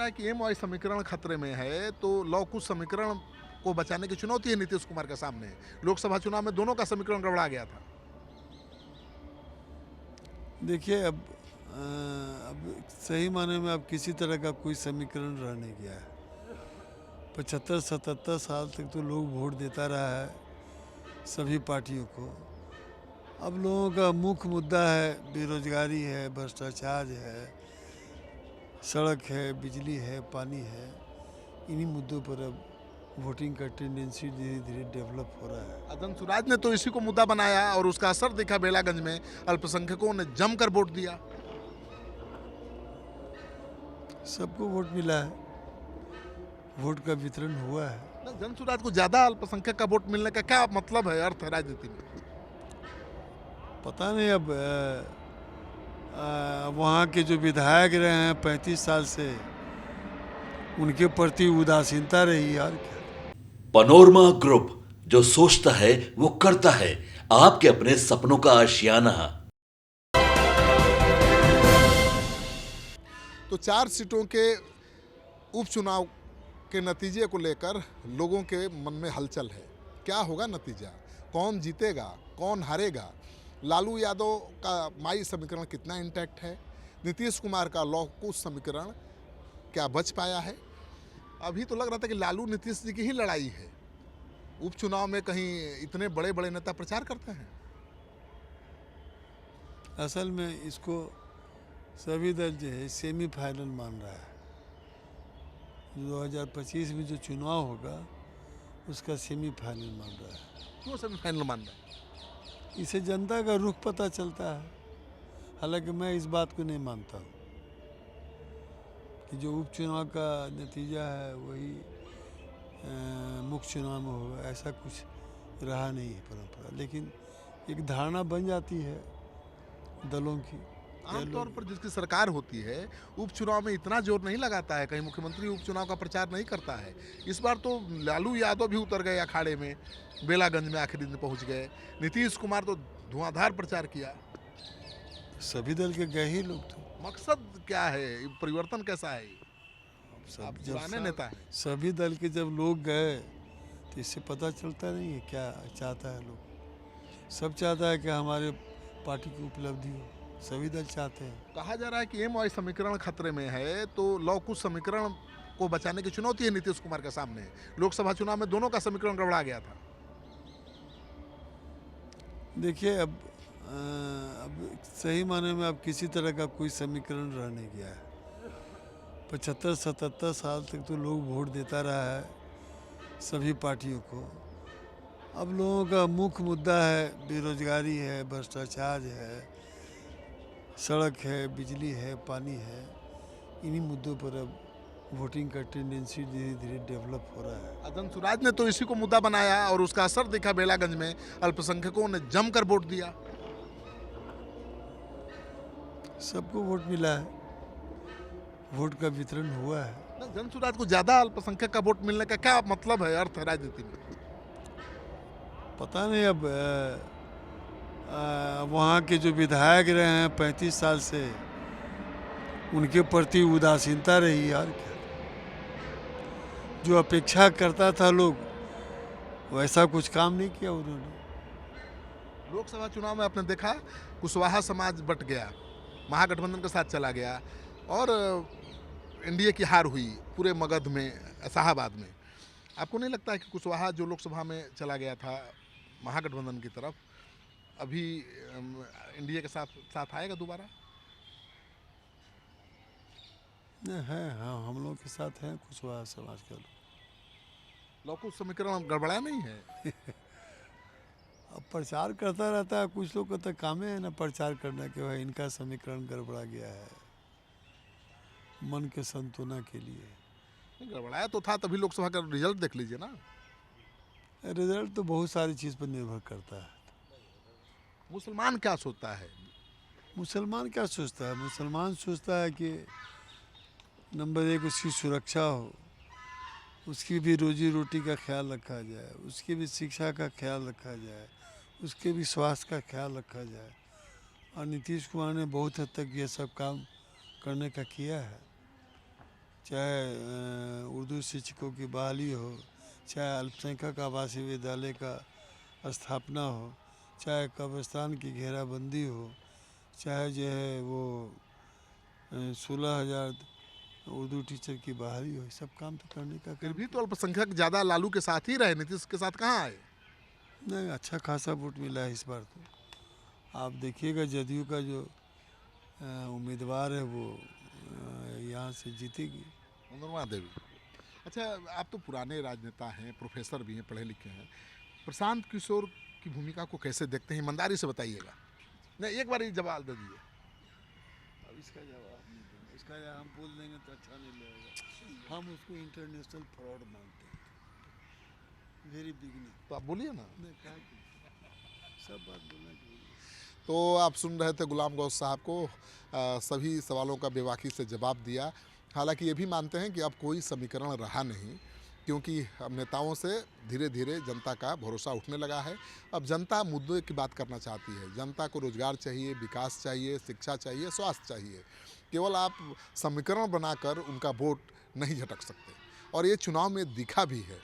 है कि M Y समीकरण खतरे में है, तो लौ कुश समीकरण को बचाने की चुनौती है नीतीश कुमार के सामने। लोकसभा चुनाव में दोनों का समीकरण गड़बड़ा गया था। देखिए अब सही माने में अब किसी तरह का कोई समीकरण रह नहीं गया है। 75-77 साल तक तो लोग वोट देता रहा है सभी पार्टियों को। अब लोगों का मुख्य मुद्दा है बेरोजगारी है, भ्रष्टाचार है, सड़क है, बिजली है, पानी है। इन्हीं मुद्दों पर अब वोटिंग का टेंडेंसी धीरे धीरे डेवलप हो रहा है। अदन सुराज ने तो इसी को मुद्दा बनाया और उसका असर दिखा बेलागंज में। अल्पसंख्यकों ने जमकर वोट दिया। सबको वोट मिला है, वोट का वितरण हुआ है। जन सुराज को ज्यादा अल्पसंख्यक का वोट मिलने का क्या मतलब है, अर्थ है राजनीति में? पता नहीं अब वहाँ के जो विधायक रहे हैं 35 साल से, उनके प्रति उदासीनता रही यार। क्या पनोरमा ग्रुप, जो सोचता है वो करता है। आपके अपने सपनों का आशियाना। तो 4 सीटों के उपचुनाव के नतीजे को लेकर लोगों के मन में हलचल है। क्या होगा नतीजा, कौन जीतेगा, कौन हारेगा? लालू यादव का माई समीकरण कितना इंटैक्ट है? नीतीश कुमार का लौ कुश समीकरण क्या बच पाया है? अभी तो लग रहा था कि लालू नीतीश जी की ही लड़ाई है। उपचुनाव में कहीं इतने बड़े बड़े नेता प्रचार करते हैं। असल में इसको सभी दल जो है सेमीफाइनल मान रहा है। 2025 में जो चुनाव होगा उसका सेमीफाइनल मान रहा है। क्यों सेमीफाइनल मान रहे हैं? इससे जनता का रुख पता चलता है। हालांकि मैं इस बात को नहीं मानता हूँ कि जो उपचुनाव का नतीजा है वही मुख्य चुनाव में होगा, ऐसा कुछ रहा नहीं है परंपरा। लेकिन एक धारणा बन जाती है दलों की। आमतौर पर जिसकी सरकार होती है उपचुनाव में इतना जोर नहीं लगाता है, कहीं मुख्यमंत्री उपचुनाव का प्रचार नहीं करता है। इस बार तो लालू यादव भी उतर गए अखाड़े में, बेलागंज में आखिरी दिन पहुंच गए। नीतीश कुमार तो धुआंधार प्रचार किया। सभी दल के गए ही लोग थे। मकसद क्या है, परिवर्तन कैसा है? आप जब पुराने नेता हैं। सभी दल के जब लोग गए तो इससे पता चलता नहीं है क्या चाहता है लोग। सब चाहता है कि हमारे पार्टी की उपलब्धि हो, सभी दल चाहते हैं। कहा जा रहा है कि एम वाई समीकरण खतरे में है, तो लौ कुश समीकरण को बचाने की चुनौती है नीतीश कुमार के सामने। लोकसभा चुनाव में दोनों का समीकरण गड़बड़ा गया था। देखिए अब सही माने में अब किसी तरह का कोई समीकरण रह नहीं गया है। 75-77 साल तक तो लोग वोट देता रहा है सभी पार्टियों को। अब लोगों का मुख्य मुद्दा है बेरोजगारी है, भ्रष्टाचार है, सड़क है, बिजली है, पानी है। इन्हीं मुद्दों पर अब वोटिंग का टेंडेंसी धीरे धीरे डेवलप हो रहा है। अदन सुराज ने तो इसी को मुद्दा बनाया और उसका असर दिखा बेलागंज में। अल्पसंख्यकों ने जमकर वोट दिया। सबको वोट मिला है, वोट का वितरण हुआ है। जन सुराज को ज्यादा अल्पसंख्यक का वोट मिलने का क्या मतलब है, अर्थ है राजनीति में? पता नहीं अब वहाँ के जो विधायक रहे हैं 35 साल से, उनके प्रति उदासीनता रही यार। क्या जो अपेक्षा करता था लोग, वैसा कुछ काम नहीं किया उन्होंने। लोकसभा चुनाव में आपने देखा कुशवाहा समाज बट गया, महागठबंधन के साथ चला गया और एनडीए की हार हुई पूरे मगध में, शाहाबाद में। आपको नहीं लगता है कि कुशवाहा जो लोकसभा में चला गया था महागठबंधन की तरफ, अभी एनडीए के साथ साथ आएगा दोबारा? नहीं है, हाँ, हम लोग के साथ हैं कुशवाहा समाज के लोग। लौकुश समीकरण गड़बड़ाया नहीं है? अब प्रचार करता रहता है कुछ लोग का, तो काम है ना प्रचार करना कि भाई इनका समीकरण गड़बड़ा गया है, मन के संतुना के लिए। नहीं, गड़बड़ाया तो था, तभी लोकसभा का रिजल्ट देख लीजिए ना। रिजल्ट तो बहुत सारी चीज़ पर निर्भर करता है। मुसलमान क्या सोचता है? मुसलमान क्या सोचता है? मुसलमान सोचता है कि नंबर 1 उसकी सुरक्षा हो, उसकी भी रोजी रोटी का ख्याल रखा जाए, उसकी भी शिक्षा का ख्याल रखा जाए, उसके भी स्वास्थ्य का ख्याल रखा जाए। और नीतीश कुमार ने बहुत हद तक ये सब काम करने का किया है। चाहे उर्दू शिक्षकों की बहाली हो, चाहे अल्पसंख्यक आवासीय विद्यालय का स्थापना हो, चाहे कब्रिस्तान की घेराबंदी हो, चाहे जो है वो 16,000 उर्दू टीचर की बहाली हो, सब काम तो करने का फिर काम भी तो अल्पसंख्यक ज़्यादा लालू के साथ ही रहे, नीतीश के साथ कहाँ आए? नहीं, अच्छा खासा वोट मिला है इस बार तो। आप देखिएगा जदयू का जो उम्मीदवार है वो यहाँ से जीतेगी। मनोरमा देवी। अच्छा, आप तो पुराने राजनेता हैं, प्रोफेसर भी हैं, पढ़े लिखे हैं। प्रशांत किशोर की भूमिका को कैसे देखते हैं, ईमानदारी से बताइएगा। नहीं, एक बार ही जवाब दे दीजिए। अब इसका जवाब नहीं दूंगा, इसका जवाब हम बोल देंगे तो अच्छा नहीं लगेगा। हम उसको इंटरनेशनल फ्रॉड मानते हैं, वेरी बिगनिंग। तो आप बोलिए ना। नहीं, क्या सब बात बोलना चाहिए। तो आप सुन रहे थे गुलाम गौस साहब को, सभी सवालों का बेबाकी से जवाब दिया। हालांकि ये भी मानते हैं कि अब कोई समीकरण रहा नहीं, क्योंकि अब नेताओं से धीरे धीरे जनता का भरोसा उठने लगा है। अब जनता मुद्दे की बात करना चाहती है। जनता को रोजगार चाहिए, विकास चाहिए, शिक्षा चाहिए, स्वास्थ्य चाहिए। केवल आप समीकरण बनाकर उनका वोट नहीं झटक सकते, और ये चुनाव में दिखा भी है।